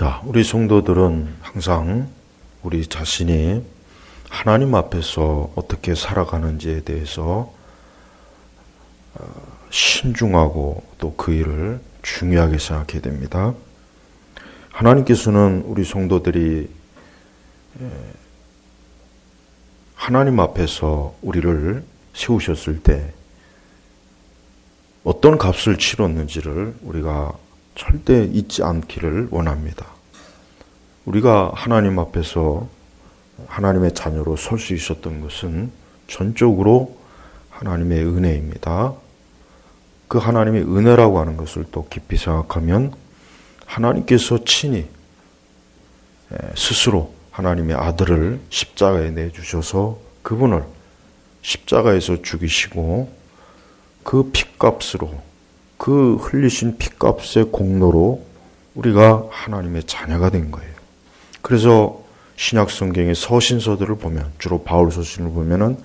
자, 우리 성도들은 항상 우리 자신이 하나님 앞에서 어떻게 살아가는지에 대해서 신중하고 또 그 일을 중요하게 생각해야 됩니다. 하나님께서는 우리 성도들이 하나님 앞에서 우리를 세우셨을 때 어떤 값을 치렀는지를 우리가 절대 잊지 않기를 원합니다. 우리가 하나님 앞에서 하나님의 자녀로 설 수 있었던 것은 전적으로 하나님의 은혜입니다. 그 하나님의 은혜라고 하는 것을 또 깊이 생각하면 하나님께서 친히 스스로 하나님의 아들을 십자가에 내주셔서 그분을 십자가에서 죽이시고 그 핏값으로 그 흘리신 핏값의 공로로 우리가 하나님의 자녀가 된 거예요. 그래서 신약 성경의 서신서들을 보면 주로 바울 서신을 보면은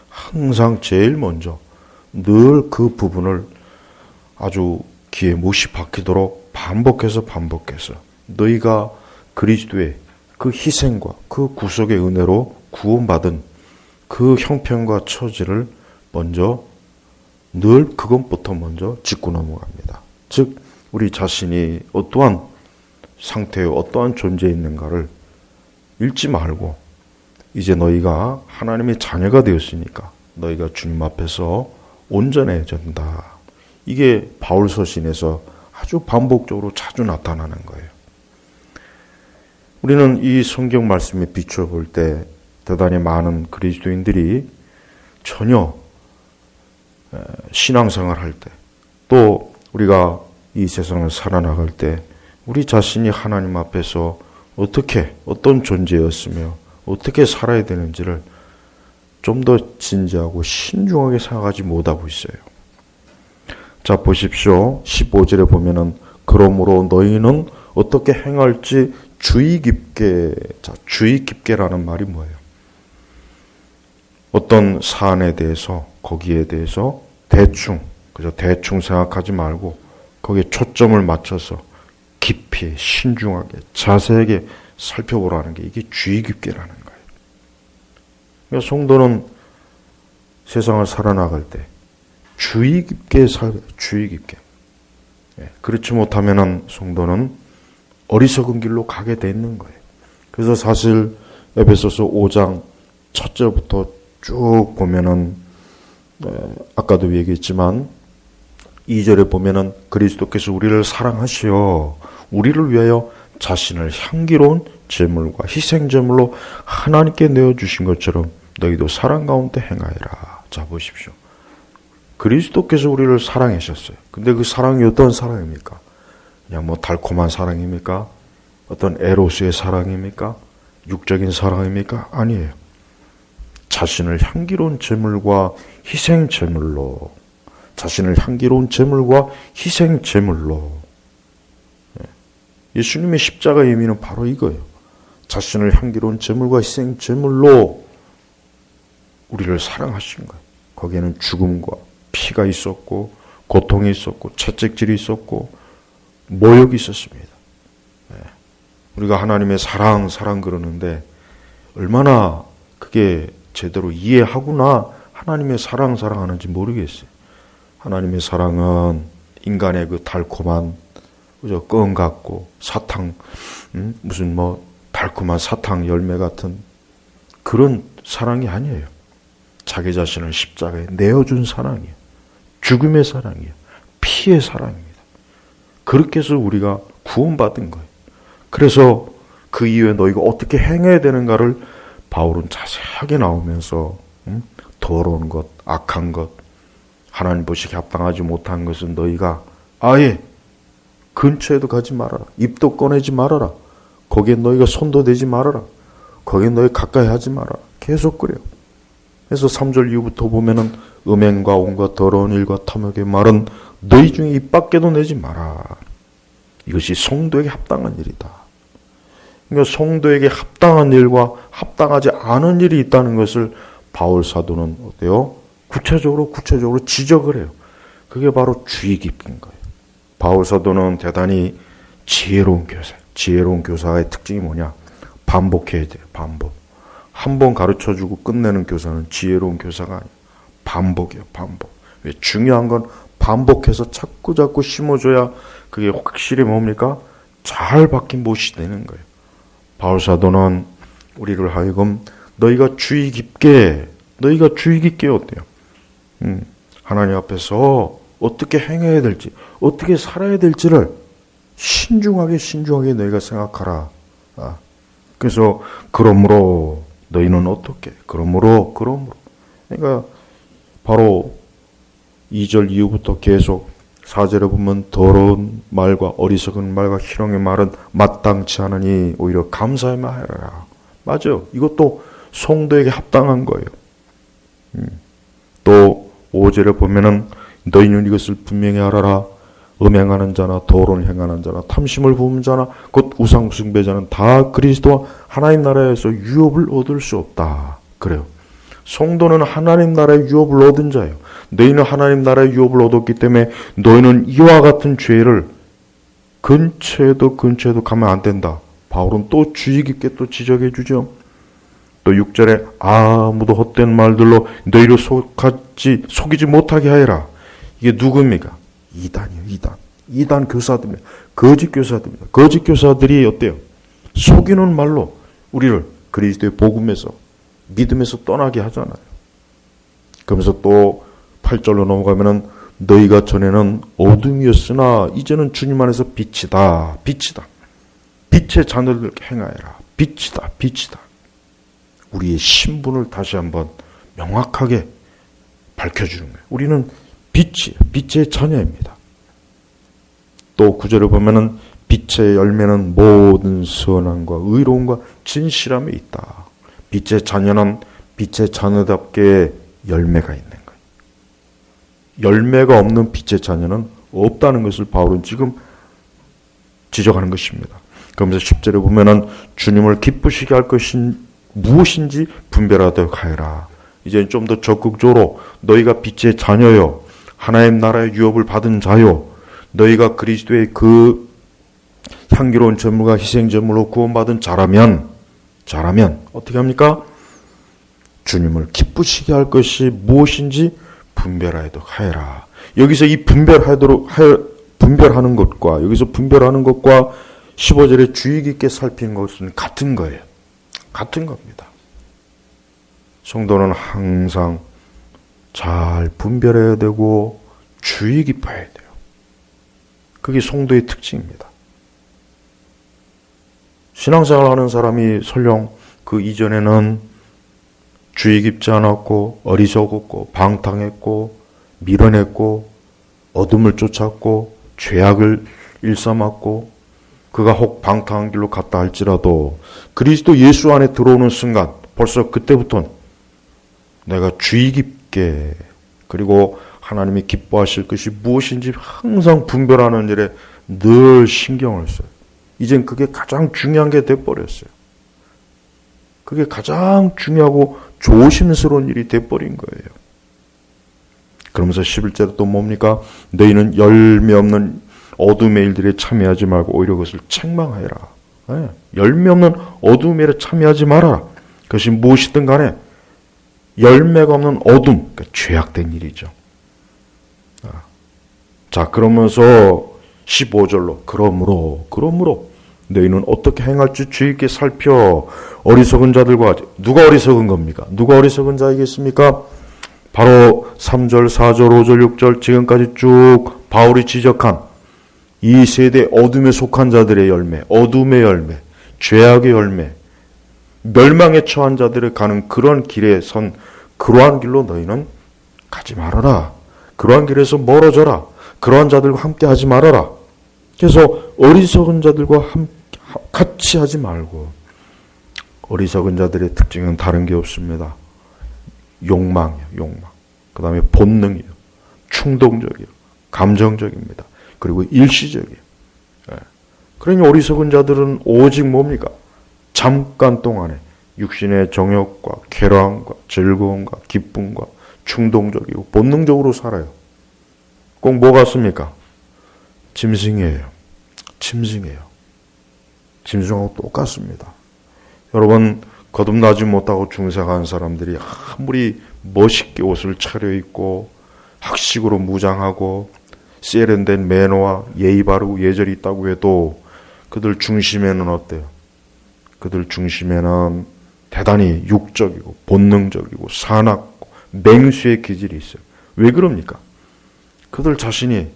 항상 제일 먼저 늘 그 부분을 아주 귀에 못이 박히도록 반복해서 너희가 그리스도의 그 희생과 그 구속의 은혜로 구원받은 그 형편과 처지를 먼저 늘 그것부터 먼저 짚고 넘어갑니다. 즉 우리 자신이 어떠한 상태에 어떠한 존재에 있는가를 읽지 말고 이제 너희가 하나님의 자녀가 되었으니까 너희가 주님 앞에서 온전해진다. 이게 바울 서신에서 아주 반복적으로 자주 나타나는 거예요. 우리는 이 성경 말씀에 비추어 볼 때 대단히 많은 그리스도인들이 전혀 신앙생활 할 때, 또 우리가 이 세상을 살아나갈 때 우리 자신이 하나님 앞에서 어떤 존재였으며 어떻게 살아야 되는지를 좀 더 진지하고 신중하게 생각하지 못하고 있어요. 자, 보십시오. 15절에 보면은 그러므로 너희는 어떻게 행할지 주의 깊게. 자, 주의 깊게라는 말이 뭐예요? 어떤 사안에 대해서 거기에 대해서 그저 대충 생각하지 말고 거기에 초점을 맞춰서 깊이 신중하게 자세하게 살펴보라는 게 이게 주의 깊게라는 거예요. 그러니까 성도는 세상을 살아나갈 때 주의 깊게 살아요. 주의 깊게. 그렇지 못하면은 성도는 어리석은 길로 가게 돼 있는 거예요. 그래서 사실 에베소서 5장 첫 절부터 쭉 보면은 아까도 얘기했지만 2절에 보면은 그리스도께서 우리를 사랑하시어 우리를 위하여 자신을 향기로운 제물과 희생제물로 하나님께 내어주신 것처럼 너희도 사랑 가운데 행하여라. 자, 보십시오. 그리스도께서 우리를 사랑하셨어요. 근데 그 사랑이 어떤 사랑입니까? 그냥 뭐 달콤한 사랑입니까? 어떤 에로스의 사랑입니까? 육적인 사랑입니까? 아니에요. 자신을 향기로운 제물과 희생 제물로, 자신을 향기로운 제물과 희생 제물로. 예수님의 십자가의 의미는 바로 이거예요. 자신을 향기로운 제물과 희생 제물로 우리를 사랑하신 거예요. 거기에는 죽음과 피가 있었고 고통이 있었고 채찍질이 있었고 모욕이 있었습니다. 우리가 하나님의 사랑 그러는데 얼마나 그게 제대로 이해하구나 하나님의 사랑하는지 모르겠어요. 하나님의 사랑은 인간의 그 달콤한 그저 껌 같고 사탕 무슨 뭐 달콤한 사탕 열매 같은 그런 사랑이 아니에요. 자기 자신을 십자가에 내어준 사랑이에요. 죽음의 사랑이에요. 피의 사랑입니다. 그렇게 해서 우리가 구원받은 거예요. 그래서 그 이후에 너희가 어떻게 행해야 되는가를 바울은 자세하게 나오면서 더러운 것, 악한 것, 하나님 보시기에 합당하지 못한 것은 너희가 아예 근처에도 가지 말아라. 입도 꺼내지 말아라. 거기에 너희가 손도 대지 말아라. 거기에 너희 가까이 하지 말아라. 계속 그래요. 그래서 3절 이후부터 보면은 음행과 온갖 더러운 일과 탐욕의 말은 너희 중에 입 밖에도 내지 마라. 이것이 성도에게 합당한 일이다. 그러니까 성도에게 합당한 일과 합당하지 않은 일이 있다는 것을 바울 사도는 어때요? 구체적으로 지적을 해요. 그게 바로 주의 깊은 거예요. 바울 사도는 대단히 지혜로운 교사, 지혜로운 교사의 특징이 뭐냐? 반복해야 돼요. 반복. 한 번 가르쳐주고 끝내는 교사는 지혜로운 교사가 아니에요. 반복이에요. 반복. 왜? 중요한 건 반복해서 자꾸 심어줘야 그게 확실히 뭡니까? 잘 박힌 못이 되는 거예요. 바울 사도는 우리를 하여금 너희가 주의 깊게 어때요? 하나님 앞에서 어떻게 행해야 될지, 어떻게 살아야 될지를 신중하게 너희가 생각하라. 그래서 그러므로 너희는 어떻게? 그러므로. 그러니까 바로 2절 이후부터 계속 4절에 보면 더러운 말과 어리석은 말과 희롱의 말은 마땅치 않으니 오히려 감사의 말하라. 맞아요. 이것도 성도에게 합당한 거예요. 또 5절에 보면은 너희는 이것을 분명히 알아라. 음행하는 자나 더러운 행하는 자나 탐심을 부은 자나 곧 우상 숭배자는 다 그리스도와 하나님 나라에서 유업을 얻을 수 없다. 그래요. 성도는 하나님 나라의 유업을 얻은 자예요. 너희는 하나님 나라의 유업을 얻었기 때문에 너희는 이와 같은 죄를 근처에도 가면 안 된다. 바울은 또 주의 깊게 또 지적해 주죠. 또 6절에 아무도 헛된 말들로 너희를 속이지 못하게 하여라. 이게 누굽니까? 이단이요. 이단 교사들입니다. 거짓 교사들입니다. 거짓 교사들이 어때요? 속이는 말로 우리를 그리스도의 복음에서 믿음에서 떠나게 하잖아요. 그러면서 또 8절로 넘어가면은 너희가 전에는 어둠이었으나 이제는 주님 안에서 빛이다. 빛의 자녀들 행하여라. 빛이다. 우리의 신분을 다시 한번 명확하게 밝혀주는 거예요. 우리는 빛의 자녀입니다. 또 9절에 보면은 빛의 열매는 모든 선함과 의로움과 진실함에 있다. 빛의 자녀는 빛의 자녀답게 열매가 있는 거예요. 열매가 없는 빛의 자녀는 없다는 것을 바울은 지금 지적하는 것입니다. 그러면서 10절에 보면은 주님을 기쁘시게 할 것인 무엇인지 분별하도록 하여라. 이제 좀 더 적극적으로 너희가 빛의 자녀요. 하나님 나라의 유업을 받은 자요. 너희가 그리스도의 그 향기로운 제물과 희생 제물로 구원받은 자라면 어떻게 합니까? 주님을 기쁘시게 할 것이 무엇인지 분별하도록 하여라. 여기서 이 분별하는 것과 여기서 분별하는 것과 15절에 주의 깊게 살피는 것은 같은 거예요. 같은 겁니다. 성도는 항상 잘 분별해야 되고 주의 깊어야 돼요. 그게 성도의 특징입니다. 신앙생활 하는 사람이 설령 그 이전에는 주의 깊지 않았고 어리석었고 방탕했고 밀어냈고 어둠을 쫓았고 죄악을 일삼았고 그가 혹 방탕한 길로 갔다 할지라도 그리스도 예수 안에 들어오는 순간 벌써 그때부터는 내가 주의 깊게 그리고 하나님이 기뻐하실 것이 무엇인지 항상 분별하는 일에 늘 신경을 써요. 이젠 그게 가장 중요한 게 돼버렸어요. 그게 가장 중요하고 조심스러운 일이 돼버린 거예요. 그러면서 11절에 또 뭡니까? 너희는 열매 없는 어둠의 일들에 참여하지 말고 오히려 그것을 책망하여라. 네. 열매 없는 어둠의 일에 참여하지 말아라. 그것이 무엇이든 간에 열매가 없는 어둠, 그러니까 죄악된 일이죠. 자, 그러면서 15절로 그러므로 너희는 어떻게 행할지 주의 깊게 살펴 어리석은 자들과 누가 어리석은 겁니까? 누가 어리석은 자이겠습니까? 바로 3절, 4절, 5절, 6절 지금까지 쭉 바울이 지적한 이 세대 어둠에 속한 자들의 열매, 어둠의 열매, 죄악의 열매, 멸망에 처한 자들이 가는 그런 길에 선 그러한 길로 너희는 가지 말아라. 그러한 길에서 멀어져라. 그러한 자들과 함께 하지 말아라. 그래서 어리석은 자들과 같이 하지 말고 어리석은 자들의 특징은 다른 게 없습니다. 욕망이에요. 욕망. 그 다음에 본능이에요. 충동적이에요. 감정적입니다. 그리고 일시적이에요. 그러니 어리석은 자들은 오직 뭡니까? 잠깐 동안에 육신의 정욕과 쾌락과 즐거움과 기쁨과 충동적이고 본능적으로 살아요. 꼭 뭐 같습니까? 짐승이에요. 짐승하고 똑같습니다. 여러분, 거듭나지 못하고 중생한 사람들이 아무리 멋있게 옷을 차려입고 학식으로 무장하고 세련된 매너와 예의 바르고 예절이 있다고 해도 그들 중심에는 어때요? 그들 중심에는 대단히 육적이고 본능적이고 사납고 맹수의 기질이 있어요. 왜 그럽니까? 그들 자신이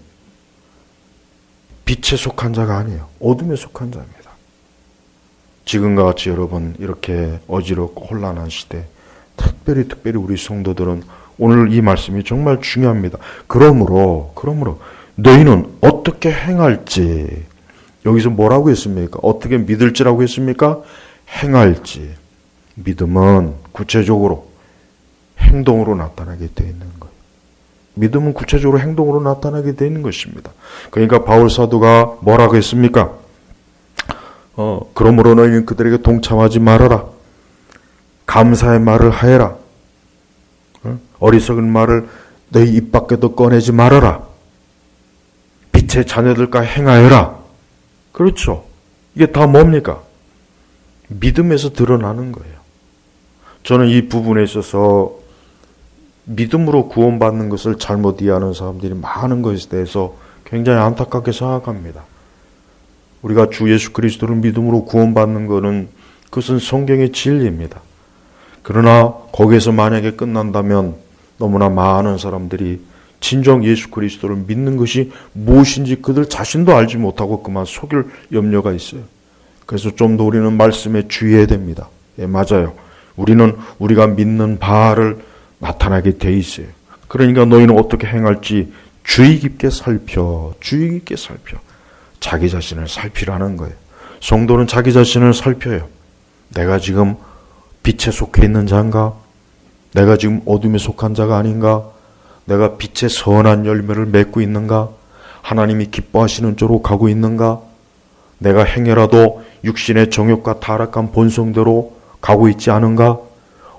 빛에 속한 자가 아니에요. 어둠에 속한 자입니다. 지금과 같이 여러분 이렇게 어지럽고 혼란한 시대, 특별히 우리 성도들은 오늘 이 말씀이 정말 중요합니다. 그러므로 너희는 어떻게 행할지, 여기서 뭐라고 했습니까? 어떻게 믿을지라고 했습니까? 행할지. 믿음은 구체적으로 행동으로 나타나게 되어 있는 거예요. 믿음은 구체적으로 행동으로 나타나게 되어 있는 것입니다. 그러니까 바울 사도가 뭐라고 했습니까? 그러므로 너희는 그들에게 동참하지 말아라. 감사의 말을 하여라. 어리석은 말을 너희 입 밖에도 꺼내지 말아라. 빛의 자녀들과 행하여라. 그렇죠. 이게 다 뭡니까? 믿음에서 드러나는 거예요. 저는 이 부분에 있어서 믿음으로 구원받는 것을 잘못 이해하는 사람들이 많은 것에 대해서 굉장히 안타깝게 생각합니다. 우리가 주 예수 그리스도를 믿음으로 구원받는 것은 그것은 성경의 진리입니다. 그러나 거기에서 만약에 끝난다면 너무나 많은 사람들이 진정 예수 그리스도를 믿는 것이 무엇인지 그들 자신도 알지 못하고 그만 속일 염려가 있어요. 그래서 좀 더 우리는 말씀에 주의해야 됩니다. 예, 맞아요. 우리는 우리가 믿는 바를 나타나게 돼 있어요. 그러니까 너희는 어떻게 행할지 주의 깊게 살펴. 자기 자신을 살피라는 거예요. 성도는 자기 자신을 살펴요. 내가 지금 빛에 속해 있는 자인가? 내가 지금 어둠에 속한 자가 아닌가? 내가 빛의 선한 열매를 맺고 있는가? 하나님이 기뻐하시는 쪽으로 가고 있는가? 내가 행여라도 육신의 정욕과 타락한 본성대로 가고 있지 않은가?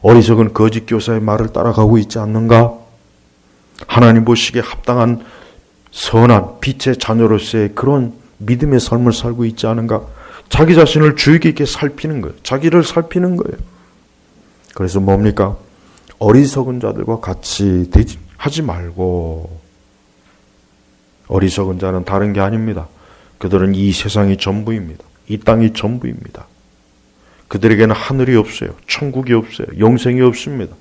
어리석은 거짓 교사의 말을 따라가고 있지 않는가? 하나님 보시기에 합당한 선한 빛의 자녀로서의 그런 믿음의 삶을 살고 있지 않은가? 자기 자신을 주의 깊게 살피는 거예요. 자기를 살피는 거예요. 그래서 뭡니까? 어리석은 자들과 같이 하지 말고, 어리석은 자는 다른 게 아닙니다. 그들은 이 세상이 전부입니다. 이 땅이 전부입니다. 그들에게는 하늘이 없어요. 천국이 없어요. 영생이 없습니다.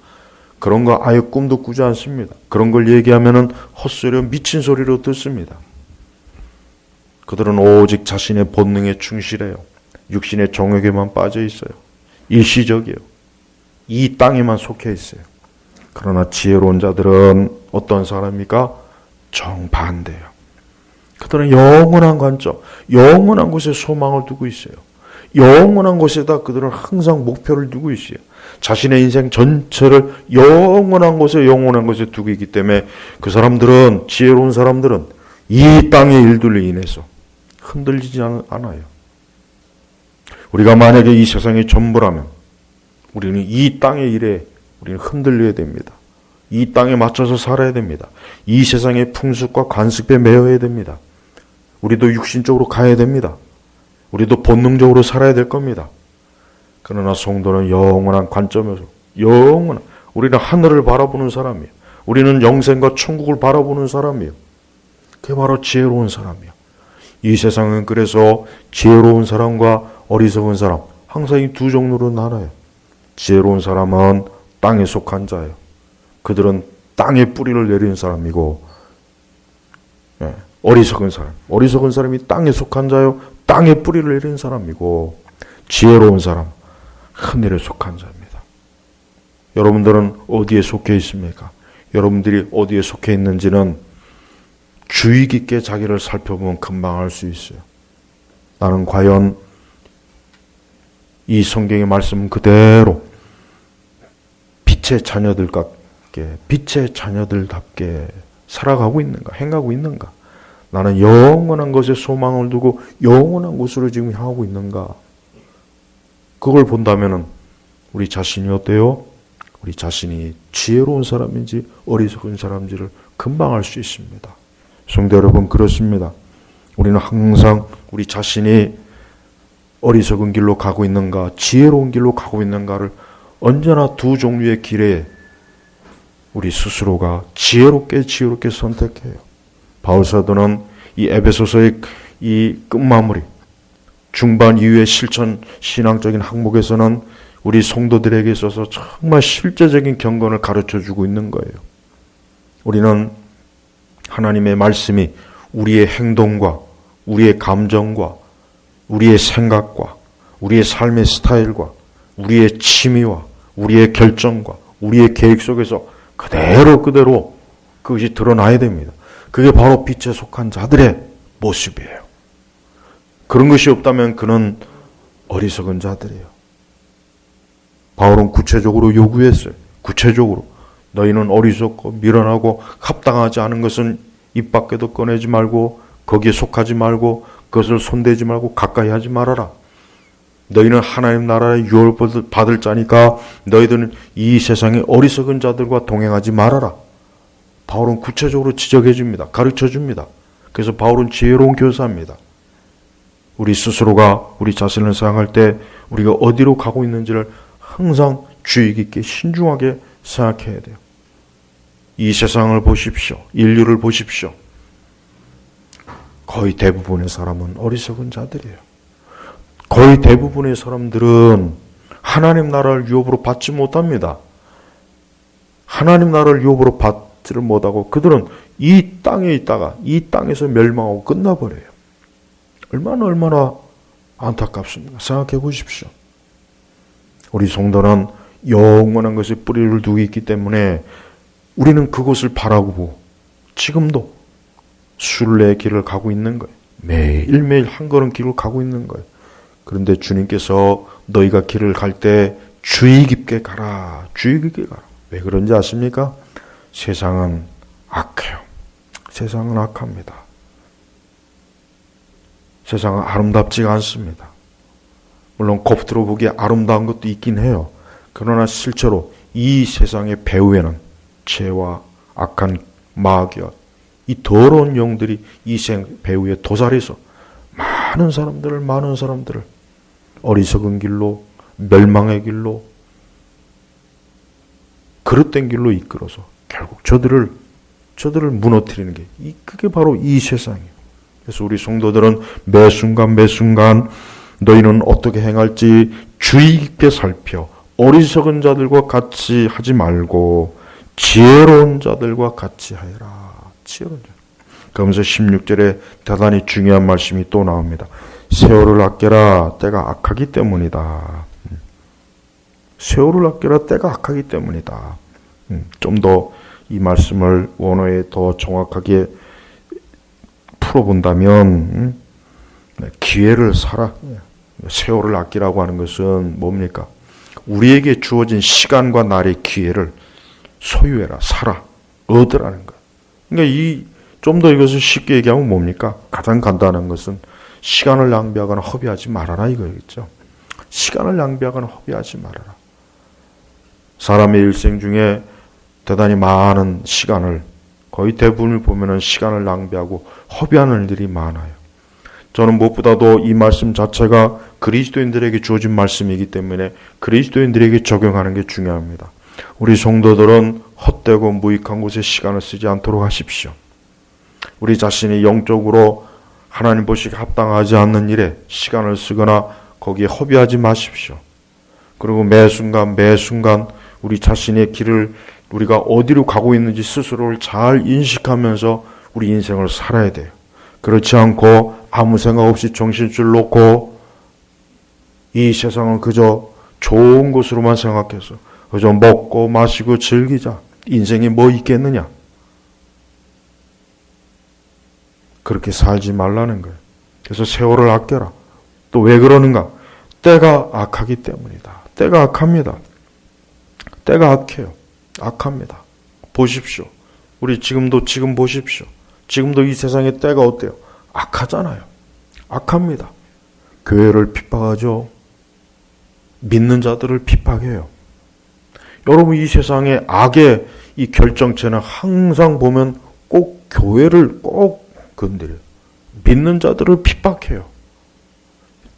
그런 거 아예 꿈도 꾸지 않습니다. 그런 걸 얘기하면은 헛소리로 미친 소리로 듣습니다. 그들은 오직 자신의 본능에 충실해요. 육신의 정욕에만 빠져 있어요. 일시적이에요. 이 땅에만 속해 있어요. 그러나 지혜로운 자들은 어떤 사람입니까? 정반대예요. 그들은 영원한 관점, 영원한 곳에 소망을 두고 있어요. 영원한 곳에다 그들은 항상 목표를 두고 있어요. 자신의 인생 전체를 영원한 곳에 두고 있기 때문에 그 사람들은, 지혜로운 사람들은 이 땅의 일들로 인해서 흔들리지 않아요. 우리가 만약에 이 세상의 전부라면 우리는 이 땅의 일에 우리는 흔들려야 됩니다. 이 땅에 맞춰서 살아야 됩니다. 이 세상의 풍습과 관습에 매여야 됩니다. 우리도 육신적으로 가야 됩니다. 우리도 본능적으로 살아야 될 겁니다. 그러나 성도는 영원한 관점에서 우리는 하늘을 바라보는 사람이에요. 우리는 영생과 천국을 바라보는 사람이에요. 그게 바로 지혜로운 사람이에요. 이 세상은 그래서 지혜로운 사람과 어리석은 사람, 항상 이 두 종류로 나눠요. 지혜로운 사람은 땅에 속한 자예요. 그들은 땅에 뿌리를 내리는 사람이고, 어리석은 사람이 땅에 속한 자요, 땅에 뿌리를 내리는 사람이고, 지혜로운 사람, 하늘에 속한 자입니다. 여러분들은 어디에 속해 있습니까? 여러분들이 어디에 속해 있는지는 주의 깊게 자기를 살펴보면 금방 알 수 있어요. 나는 과연 이 성경의 말씀 그대로 빛의 자녀들답게 살아가고 있는가, 행하고 있는가? 나는 영원한 것에 소망을 두고 영원한 곳으로 지금 향하고 있는가? 그걸 본다면은 우리 자신이 어때요? 우리 자신이 지혜로운 사람인지 어리석은 사람인지를 금방 알 수 있습니다. 성도 여러분, 그렇습니다. 우리는 항상 우리 자신이 어리석은 길로 가고 있는가, 지혜로운 길로 가고 있는가를 언제나 두 종류의 길에 우리 스스로가 지혜롭게 선택해요. 바울 사도는 이 에베소서의 이 끝마무리, 중반 이후의 실천 신앙적인 항목에서는 우리 성도들에게 있어서 정말 실제적인 경건을 가르쳐주고 있는 거예요. 우리는 하나님의 말씀이 우리의 행동과 우리의 감정과 우리의 생각과 우리의 삶의 스타일과 우리의 취미와 우리의 결정과 우리의 계획 속에서 그대로 그것이 드러나야 됩니다. 그게 바로 빛에 속한 자들의 모습이에요. 그런 것이 없다면 그는 어리석은 자들이에요. 바울은 구체적으로 요구했어요. 구체적으로 너희는 어리석고 미련하고 합당하지 않은 것은 입 밖에도 꺼내지 말고 거기에 속하지 말고 그것을 손대지 말고 가까이 하지 말아라. 너희는 하나님 나라의 유업을 받을 자니까 너희들은 이 세상의 어리석은 자들과 동행하지 말아라. 바울은 구체적으로 지적해 줍니다. 가르쳐 줍니다. 그래서 바울은 지혜로운 교사입니다. 우리 스스로가 우리 자신을 생각할 때 우리가 어디로 가고 있는지를 항상 주의 깊게 신중하게 생각해야 돼요. 이 세상을 보십시오. 인류를 보십시오. 거의 대부분의 사람은 어리석은 자들이에요. 거의 대부분의 사람들은 하나님 나라를 유업으로 받지 못합니다. 하나님 나라를 유업으로 받지를 못하고 그들은 이 땅에 있다가 이 땅에서 멸망하고 끝나버려요. 얼마나 안타깝습니까? 생각해 보십시오. 우리 성도는 영원한 것에 뿌리를 두고 있기 때문에 우리는 그것을 바라보고 지금도 순례의 길을 가고 있는 거예요. 매일매일 한 걸음 길을 가고 있는 거예요. 그런데 주님께서 너희가 길을 갈 때 주의 깊게 가라. 주의 깊게 가라. 왜 그런지 아십니까? 세상은 악해요. 세상은 악합니다. 세상은 아름답지가 않습니다. 물론 겉으로 보기에 아름다운 것도 있긴 해요. 그러나 실제로 이 세상의 배후에는 죄와 악한 마귀와 이 더러운 영들이 이 배후에 도살해서 많은 사람들을 어리석은 길로, 멸망의 길로, 그릇된 길로 이끌어서 결국 저들을 무너뜨리는 게 그게 바로 이 세상이에요. 그래서 우리 성도들은 매 순간 너희는 어떻게 행할지 주의 깊게 살펴 어리석은 자들과 같이 하지 말고 지혜로운 자들과 같이 하여라. 지혜로운 자. 그러면서 16절에 대단히 중요한 말씀이 또 나옵니다. 세월을 아껴라. 때가 악하기 때문이다. 세월을 아껴라. 때가 악하기 때문이다. 좀 더 이 말씀을 원어에 더 정확하게 풀어본다면 기회를 살아. 세월을 아끼라고 하는 것은 뭡니까? 우리에게 주어진 시간과 날의 기회를 소유해라. 살아. 얻으라는 것. 그러니까 좀 더 이것을 쉽게 얘기하면 뭡니까? 가장 간단한 것은 시간을 낭비하거나 허비하지 말아라 이거겠죠. 시간을 낭비하거나 허비하지 말아라. 사람의 일생 중에 대단히 많은 시간을 거의 대부분을 보면은 시간을 낭비하고 허비하는 일들이 많아요. 저는 무엇보다도 이 말씀 자체가 그리스도인들에게 주어진 말씀이기 때문에 그리스도인들에게 적용하는 게 중요합니다. 우리 성도들은 헛되고 무익한 곳에 시간을 쓰지 않도록 하십시오. 우리 자신이 영적으로 하나님 보시기에 합당하지 않는 일에 시간을 쓰거나 거기에 허비하지 마십시오. 그리고 매 순간 우리 자신의 길을 우리가 어디로 가고 있는지 스스로를 잘 인식하면서 우리 인생을 살아야 돼요. 그렇지 않고 아무 생각 없이 정신줄 놓고 이 세상을 그저 좋은 것으로만 생각해서 그저 먹고 마시고 즐기자. 인생이 뭐 있겠느냐. 그렇게 살지 말라는 거예요. 그래서 세월을 아껴라. 또 왜 그러는가? 때가 악하기 때문이다. 때가 악합니다. 때가 악해요. 악합니다. 보십시오. 우리 지금 보십시오. 지금도 이 세상의 때가 어때요? 악하잖아요. 악합니다. 교회를 핍박하죠. 믿는 자들을 핍박해요. 여러분 이 세상의 악의 이 결정체는 항상 보면 꼭 교회를 꼭 건드려요. 믿는 자들을 핍박해요.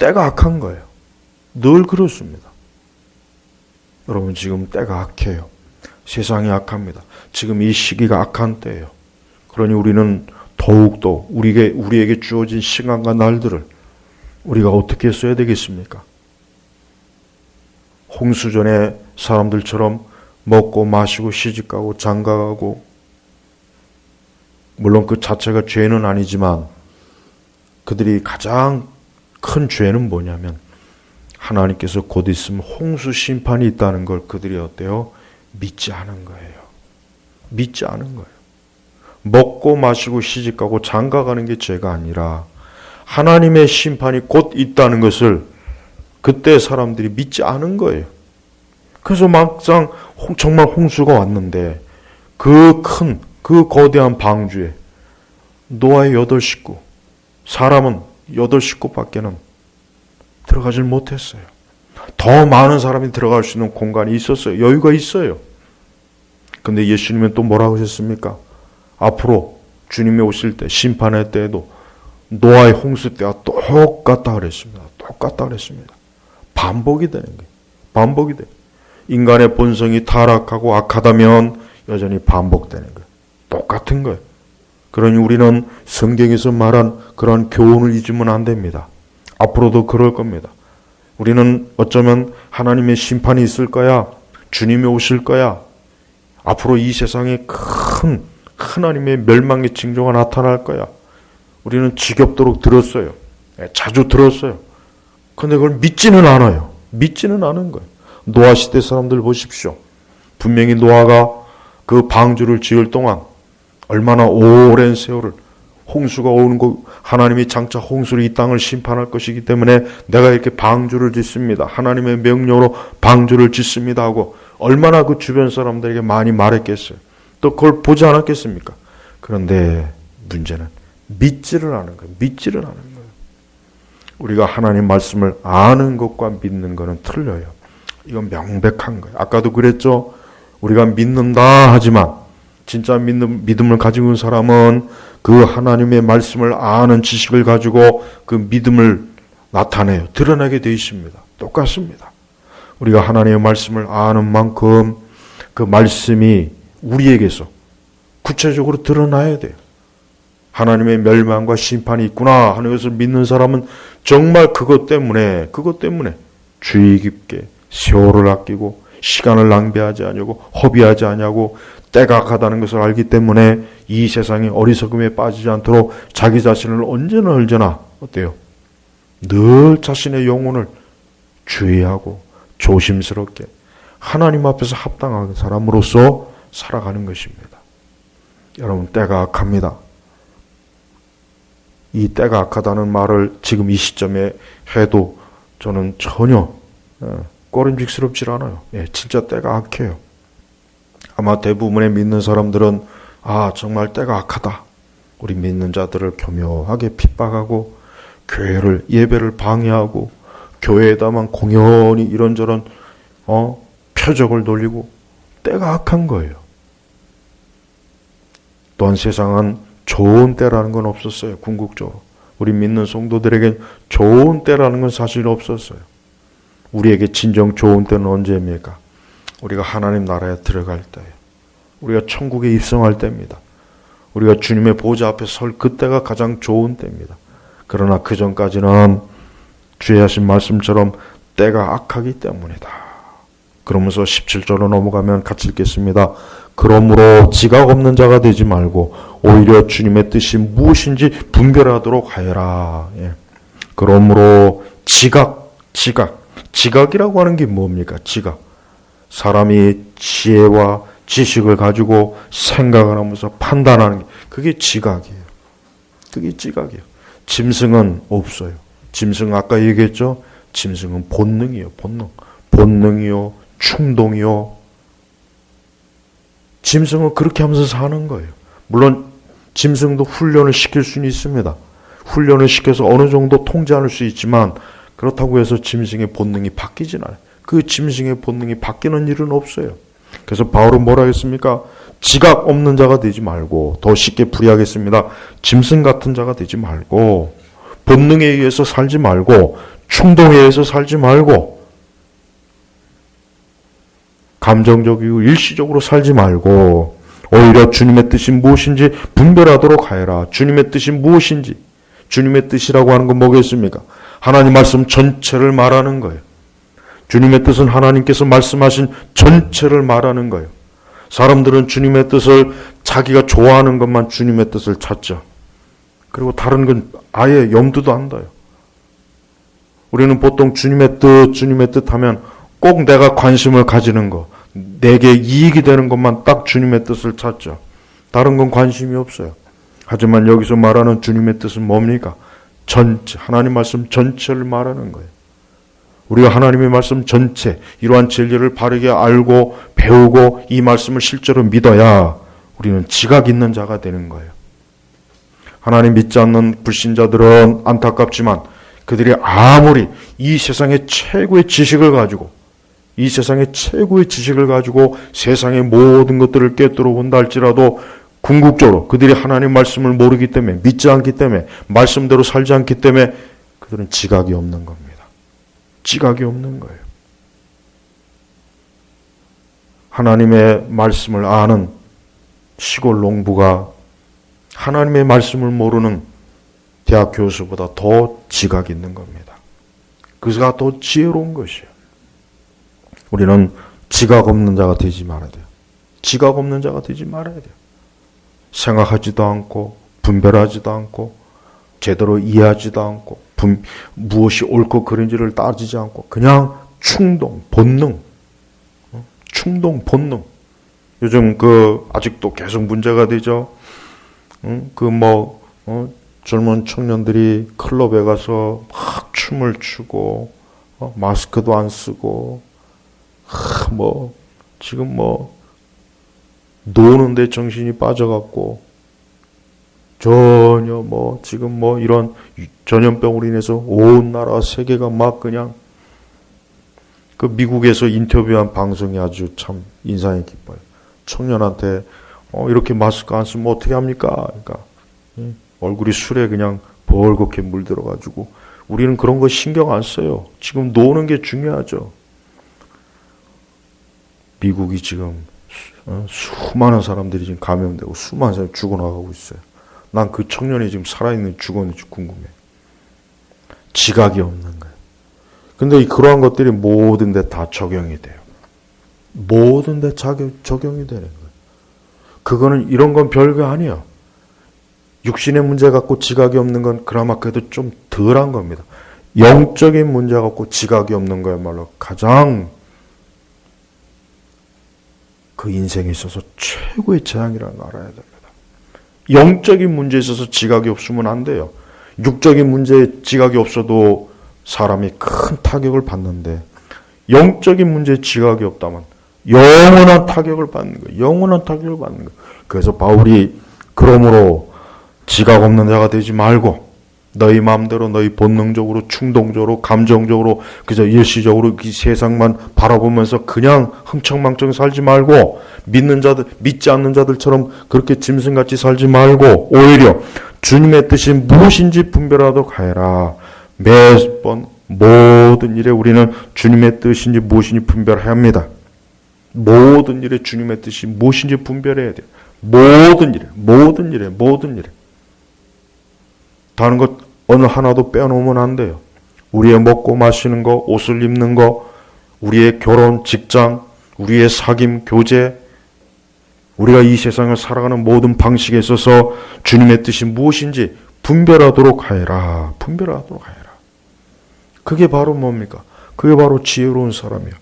때가 악한 거예요. 늘 그렇습니다. 여러분, 지금 때가 악해요. 세상이 악합니다. 지금 이 시기가 악한 때예요. 그러니 우리는 더욱더 우리에게 주어진 시간과 날들을 우리가 어떻게 써야 되겠습니까? 홍수전에 사람들처럼 먹고 마시고 시집가고 장가가고, 물론 그 자체가 죄는 아니지만 그들이 가장 큰 죄는 뭐냐면 하나님께서 곧 있으면 홍수 심판이 있다는 걸 그들이 어때요? 믿지 않은 거예요. 믿지 않은 거예요. 먹고 마시고 시집가고 장가가는 게 죄가 아니라 하나님의 심판이 곧 있다는 것을 그때 사람들이 믿지 않은 거예요. 그래서 막상 정말 홍수가 왔는데 그 거대한 방주에 노아의 8식구, 사람은 8식구밖에는 들어가질 못했어요. 더 많은 사람이 들어갈 수 있는 공간이 있었어요. 여유가 있어요. 근데 예수님은 또 뭐라고 하셨습니까? 앞으로 주님이 오실 때, 심판의 때에도 노아의 홍수 때와 똑같다 그랬습니다. 똑같다 그랬습니다. 반복이 되는 거예요. 반복이 돼요. 인간의 본성이 타락하고 악하다면 여전히 반복되는 거예요. 똑같은 거예요. 그러니 우리는 성경에서 말한 그러한 교훈을 잊으면 안 됩니다. 앞으로도 그럴 겁니다. 우리는 어쩌면 하나님의 심판이 있을 거야. 주님이 오실 거야. 앞으로 이 세상에 큰 하나님의 멸망의 징조가 나타날 거야. 우리는 지겹도록 들었어요. 자주 들었어요. 그런데 그걸 믿지는 않아요. 믿지는 않은 거예요. 노아 시대 사람들 보십시오. 분명히 노아가 그 방주를 지을 동안 얼마나 오랜 세월을, 홍수가 오는 거, 하나님이 장차 홍수로 이 땅을 심판할 것이기 때문에 내가 이렇게 방주를 짓습니다. 하나님의 명령으로 방주를 짓습니다 하고 얼마나 그 주변 사람들에게 많이 말했겠어요. 또 그걸 보지 않았겠습니까? 그런데 문제는 믿지를 않은 거예요. 믿지를 않은 거예요. 우리가 하나님 말씀을 아는 것과 믿는 것은 틀려요. 이건 명백한 거예요. 아까도 그랬죠. 우리가 믿는다 하지만 진짜 믿음을 가지고 있는 사람은 그 하나님의 말씀을 아는 지식을 가지고 그 믿음을 나타내요. 드러내게 되어 있습니다. 똑같습니다. 우리가 하나님의 말씀을 아는 만큼 그 말씀이 우리에게서 구체적으로 드러나야 돼요. 하나님의 멸망과 심판이 있구나 하는 것을 믿는 사람은 정말 그것 때문에 주의 깊게 세월을 아끼고 시간을 낭비하지 않냐고, 허비하지 않냐고, 때가 악하다는 것을 알기 때문에 이 세상의 어리석음에 빠지지 않도록 자기 자신을 언제나 어때요? 늘 자신의 영혼을 주의하고 조심스럽게 하나님 앞에서 합당한 사람으로서 살아가는 것입니다. 여러분, 때가 악합니다. 이 때가 악하다는 말을 지금 이 시점에 해도 저는 전혀 꺼림직스럽지 않아요. 진짜 때가 악해요. 아마 대부분의 믿는 사람들은 정말 때가 악하다. 우리 믿는 자들을 교묘하게 핍박하고 교회를, 예배를 방해하고 교회에다만 공연히 이런저런 표적을 돌리고 때가 악한 거예요. 또한 세상은 좋은 때라는 건 없었어요. 궁극적으로. 우리 믿는 성도들에게 좋은 때라는 건 사실 없었어요. 우리에게 진정 좋은 때는 언제입니까? 우리가 하나님 나라에 들어갈 때예요. 우리가 천국에 입성할 때입니다. 우리가 주님의 보좌 앞에 설 그때가 가장 좋은 때입니다. 그러나 그 전까지는 주의 하신 말씀처럼 때가 악하기 때문이다. 그러면서 17절로 넘어가면 같이 읽겠습니다. 그러므로 지각 없는 자가 되지 말고 오히려 주님의 뜻이 무엇인지 분별하도록 하여라. 그러므로 지각이라고 하는 게 뭡니까? 지각. 사람이 지혜와 지식을 가지고 생각을 하면서 판단하는 게 그게 지각이에요. 그게 지각이에요. 짐승은 없어요. 짐승 아까 얘기했죠? 짐승은 본능이에요. 본능이요. 충동이요. 짐승은 그렇게 하면서 사는 거예요. 물론 짐승도 훈련을 시킬 수는 있습니다. 훈련을 시켜서 어느 정도 통제할 수 있지만 그렇다고 해서 짐승의 본능이 바뀌진 않아요. 그 짐승의 본능이 바뀌는 일은 없어요. 그래서 바울은 뭐라 했습니까? 지각 없는 자가 되지 말고, 더 쉽게 풀이하겠습니다. 짐승 같은 자가 되지 말고 본능에 의해서 살지 말고 충동에 의해서 살지 말고 감정적이고 일시적으로 살지 말고 오히려 주님의 뜻이 무엇인지 분별하도록 하여라. 주님의 뜻이 무엇인지, 주님의 뜻이라고 하는 건 뭐겠습니까? 하나님 말씀 전체를 말하는 거예요. 주님의 뜻은 하나님께서 말씀하신 전체를 말하는 거예요. 사람들은 주님의 뜻을 자기가 좋아하는 것만 주님의 뜻을 찾죠. 그리고 다른 건 아예 염두도 안 둬요. 우리는 보통 주님의 뜻 하면 꼭 내가 관심을 가지는 거, 내게 이익이 되는 것만 딱 주님의 뜻을 찾죠. 다른 건 관심이 없어요. 하지만 여기서 말하는 주님의 뜻은 뭡니까? 전체, 하나님 말씀 전체를 말하는 거예요. 우리가 하나님의 말씀 전체, 이러한 진리를 바르게 알고 배우고 이 말씀을 실제로 믿어야 우리는 지각 있는 자가 되는 거예요. 하나님 믿지 않는 불신자들은 안타깝지만 그들이 아무리 이 세상의 최고의 지식을 가지고 세상의 모든 것들을 꿰뚫어 본다 할지라도 궁극적으로 그들이 하나님 말씀을 모르기 때문에, 믿지 않기 때문에, 말씀대로 살지 않기 때문에 그들은 지각이 없는 겁니다. 지각이 없는 거예요. 하나님의 말씀을 아는 시골 농부가 하나님의 말씀을 모르는 대학 교수보다 더 지각이 있는 겁니다. 그가 더 지혜로운 것이에요. 우리는 지각 없는 자가 되지 말아야 돼요. 지각 없는 자가 되지 말아야 돼요. 생각하지도 않고 분별하지도 않고 제대로 이해하지도 않고 무엇이 옳고 그른지를 따지지 않고 그냥 충동, 본능. 요즘 아직도 계속 문제가 되죠. 젊은 청년들이 클럽에 가서 막 춤을 추고 마스크도 안 쓰고 지금 노는데 정신이 빠져갖고 전혀 지금 이런 전염병으로 인해서 온 나라 세계가 막 그냥 그 미국에서 인터뷰한 방송이 아주 참 인상이 깊어요. 청년한테 이렇게 마스크 안 쓰면 어떻게 합니까? 그러니까 얼굴이 술에 그냥 벌겋게 물들어가지고 우리는 그런 거 신경 안 써요. 지금 노는 게 중요하죠. 미국이 지금 수많은 사람들이 지금 감염되고 수많은 사람이 죽어나가고 있어요. 난 그 청년이 지금 살아있는지 죽었는지 궁금해. 지각이 없는 거예요. 근데 그러한 것들이 모든 데 다 적용이 돼요. 모든 데 적용이 되는 거예요. 그거는 이런 건 별거 아니에요. 육신의 문제 갖고 지각이 없는 건 그나마 그래도 좀 덜한 겁니다. 영적인 문제 갖고 지각이 없는 거야말로 가장 그 인생에 있어서 최고의 재앙이라는 걸 알아야 됩니다. 영적인 문제에 있어서 지각이 없으면 안 돼요. 육적인 문제에 지각이 없어도 사람이 큰 타격을 받는데 영적인 문제에 지각이 없다면 영원한 타격을 받는 거예요. 영원한 타격을 받는 거예요. 그래서 바울이 그러므로 지각 없는 자가 되지 말고 너희 마음대로 너희 본능적으로 충동적으로 감정적으로 그저 일시적으로 이 세상만 바라보면서 그냥 흥청망청 살지 말고 믿지 않는 자들처럼 그렇게 짐승같이 살지 말고 오히려 주님의 뜻이 무엇인지 분별하도록 하여라. 매번 모든 일에 우리는 주님의 뜻인지 무엇인지 분별해야 합니다. 모든 일에 주님의 뜻이 무엇인지 분별해야 돼요. 모든 일에 다른 것 어느 하나도 빼놓으면 안 돼요. 우리의 먹고 마시는 거, 옷을 입는 거, 우리의 결혼, 직장, 우리의 사귐, 교제, 우리가 이 세상을 살아가는 모든 방식에 있어서 주님의 뜻이 무엇인지 분별하도록 하여라. 그게 바로 뭡니까? 그게 바로 지혜로운 사람이야.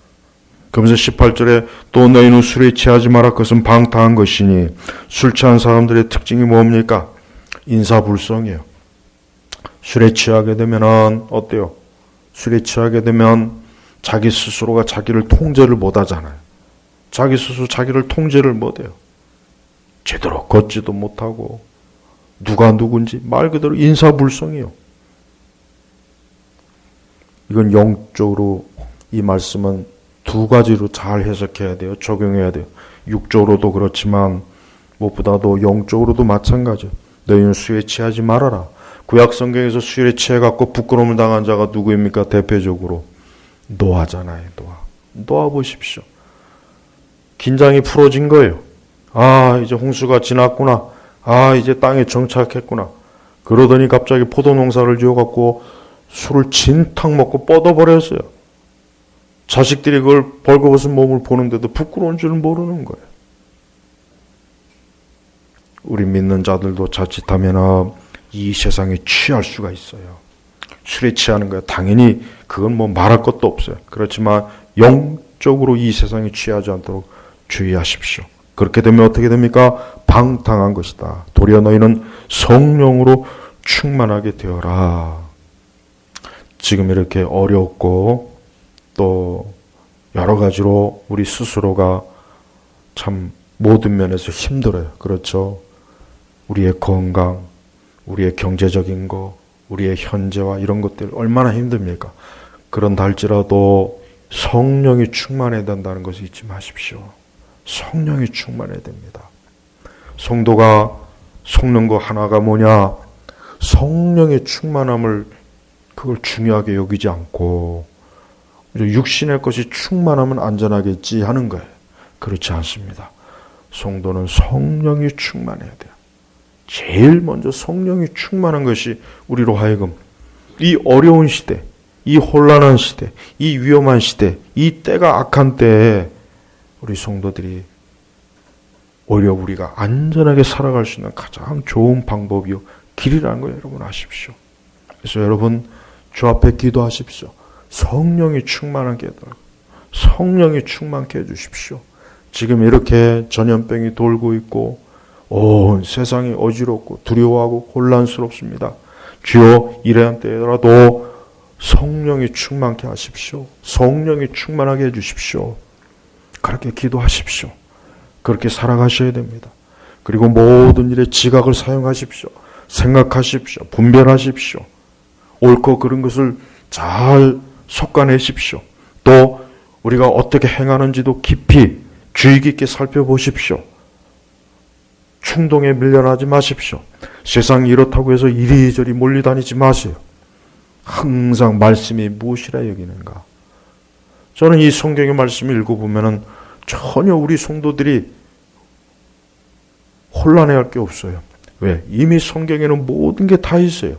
그러면서 18절에 또 너희는 술에 취하지 마라. 그것은 방탕한 것이니. 술 취한 사람들의 특징이 뭡니까? 인사불성이에요. 술에 취하게 되면은 어때요? 술에 취하게 되면 자기 스스로가 자기를 통제를 못 하잖아요. 자기 스스로 자기를 통제를 못 해요. 제대로 걷지도 못하고 누가 누군지 말 그대로 인사불성이에요. 이건 영적으로 이 말씀은 두 가지로 잘 해석해야 돼요. 적용해야 돼요. 육적으로도 그렇지만 무엇보다도 영적으로도 마찬가지예요. 너희는 술에 취하지 말아라. 구약 성경에서 술에 취해갖고 부끄러움을 당한 자가 누구입니까? 대표적으로 노아잖아요. 노아 보십시오. 긴장이 풀어진 거예요. 이제 홍수가 지났구나. 이제 땅에 정착했구나. 그러더니 갑자기 포도 농사를 지어갖고 술을 진탕 먹고 뻗어버렸어요. 자식들이 그걸 벌거벗은 몸을 보는데도 부끄러운 줄 모르는 거예요. 우리 믿는 자들도 자칫하면 이 세상에 취할 수가 있어요. 술에 취하는 거예요. 당연히 그건 뭐 말할 것도 없어요. 그렇지만 영적으로 이 세상에 취하지 않도록 주의하십시오. 그렇게 되면 어떻게 됩니까? 방탕한 것이다. 도리어 너희는 성령으로 충만하게 되어라. 지금 이렇게 어렵고 또 여러 가지로 우리 스스로가 참 모든 면에서 힘들어요. 그렇죠? 우리의 건강, 우리의 경제적인 거, 우리의 현재와 이런 것들 얼마나 힘듭니까? 그런다 할지라도 성령이 충만해야 된다는 것을 잊지 마십시오. 성령이 충만해야 됩니다. 성도가 속는 거 하나가 뭐냐? 성령의 충만함을 그걸 중요하게 여기지 않고 육신의 것이 충만하면 안전하겠지 하는 거예요. 그렇지 않습니다. 성도는 성령이 충만해야 돼요. 제일 먼저 성령이 충만한 것이 우리로 하여금 이 어려운 시대, 이 혼란한 시대, 이 위험한 시대, 이 때가 악한 때에 우리 성도들이 오히려 우리가 안전하게 살아갈 수 있는 가장 좋은 방법이요 길이라는 거 여러분 아십시오. 그래서 여러분 주 앞에 기도하십시오. 성령이 충만하게 해달라고. 성령이 충만케 해주십시오. 지금 이렇게 전염병이 돌고 있고 온 세상이 어지럽고 두려워하고 혼란스럽습니다. 주여 이러한 때라도 성령이 충만케 하십시오. 성령이 충만하게 해주십시오. 그렇게 기도하십시오. 그렇게 살아가셔야 됩니다. 그리고 모든 일에 지각을 사용하십시오. 생각하십시오. 분별하십시오. 옳고 그른 것을 잘 솎아내십시오. 또 우리가 어떻게 행하는지도 깊이 주의 깊게 살펴보십시오. 충동에 밀려나지 마십시오. 세상이 이렇다고 해서 이리저리 몰려다니지 마세요. 항상 말씀이 무엇이라 여기는가. 저는 이 성경의 말씀을 읽어보면 전혀 우리 성도들이 혼란해할 게 없어요. 왜? 이미 성경에는 모든 게 다 있어요.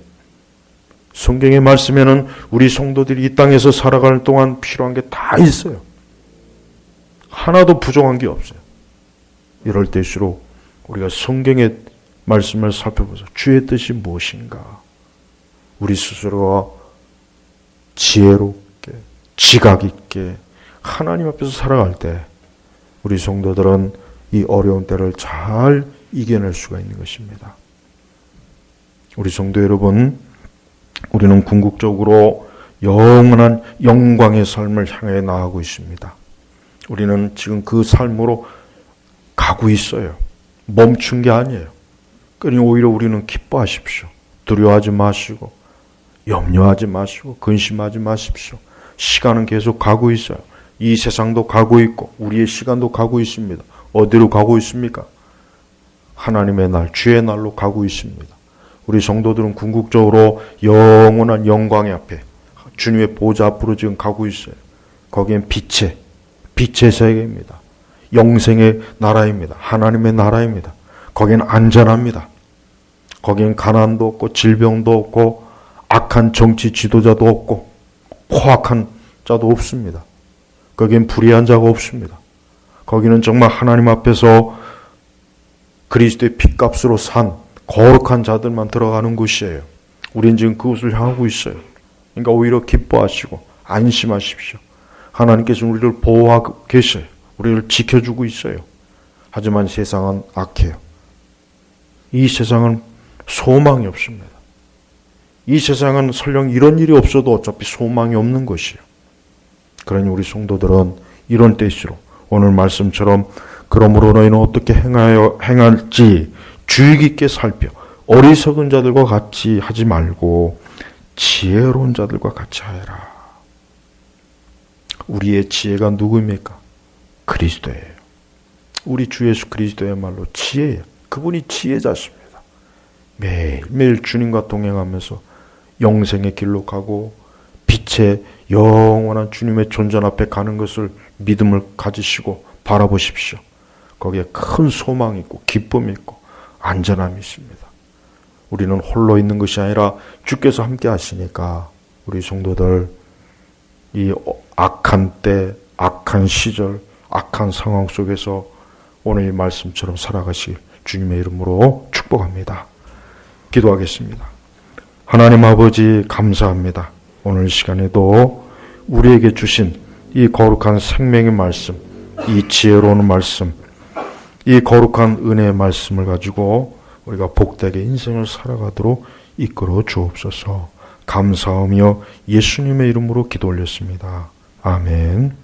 성경의 말씀에는 우리 성도들이 이 땅에서 살아가는 동안 필요한 게 다 있어요. 하나도 부족한 게 없어요. 이럴 때일수록 우리가 성경의 말씀을 살펴보자. 주의 뜻이 무엇인가? 우리 스스로가 지혜롭게, 지각 있게 하나님 앞에서 살아갈 때 우리 성도들은 이 어려운 때를 잘 이겨낼 수가 있는 것입니다. 우리 성도 여러분, 우리는 궁극적으로 영원한 영광의 삶을 향해 나아가고 있습니다. 우리는 지금 그 삶으로 가고 있어요. 멈춘 게 아니에요. 그러니 오히려 우리는 기뻐하십시오. 두려워하지 마시고 염려하지 마시고 근심하지 마십시오. 시간은 계속 가고 있어요. 이 세상도 가고 있고 우리의 시간도 가고 있습니다. 어디로 가고 있습니까? 하나님의 날, 주의 날로 가고 있습니다. 우리 성도들은 궁극적으로 영원한 영광의 앞에 주님의 보좌 앞으로 지금 가고 있어요. 거기엔 빛의 세계입니다. 영생의 나라입니다. 하나님의 나라입니다. 거기엔 안전합니다. 거기엔 가난도 없고 질병도 없고 악한 정치 지도자도 없고 포악한 자도 없습니다. 거기엔 불의한 자가 없습니다. 거기는 정말 하나님 앞에서 그리스도의 핏값으로 산 거룩한 자들만 들어가는 곳이에요. 우린 지금 그곳을 향하고 있어요. 그러니까 오히려 기뻐하시고 안심하십시오. 하나님께서 우리를 보호하고 계셔요. 우리를 지켜주고 있어요. 하지만 세상은 악해요. 이 세상은 소망이 없습니다. 이 세상은 설령 이런 일이 없어도 어차피 소망이 없는 것이에요. 그러니 우리 성도들은 이런 때일수록 오늘 말씀처럼 그러므로 너희는 어떻게 행할지 주의 깊게 살펴 어리석은 자들과 같이 하지 말고 지혜로운 자들과 같이 하여라. 우리의 지혜가 누구입니까? 그리스도예요. 우리 주 예수 그리스도야말로 지혜예요. 그분이 지혜자십니다. 매일매일 주님과 동행하면서 영생의 길로 가고 빛의 영원한 주님의 존전 앞에 가는 것을 믿음을 가지시고 바라보십시오. 거기에 큰 소망이 있고 기쁨이 있고 안전함이 있습니다. 우리는 홀로 있는 것이 아니라 주께서 함께 하시니까 우리 성도들 이 악한 때, 악한 시절, 악한 상황 속에서 오늘 이 말씀처럼 살아가시길 주님의 이름으로 축복합니다. 기도하겠습니다. 하나님 아버지 감사합니다. 오늘 시간에도 우리에게 주신 이 거룩한 생명의 말씀, 이 지혜로운 말씀, 이 거룩한 은혜의 말씀을 가지고 우리가 복되게 인생을 살아가도록 이끌어 주옵소서. 감사하며 예수님의 이름으로 기도 올렸습니다. 아멘.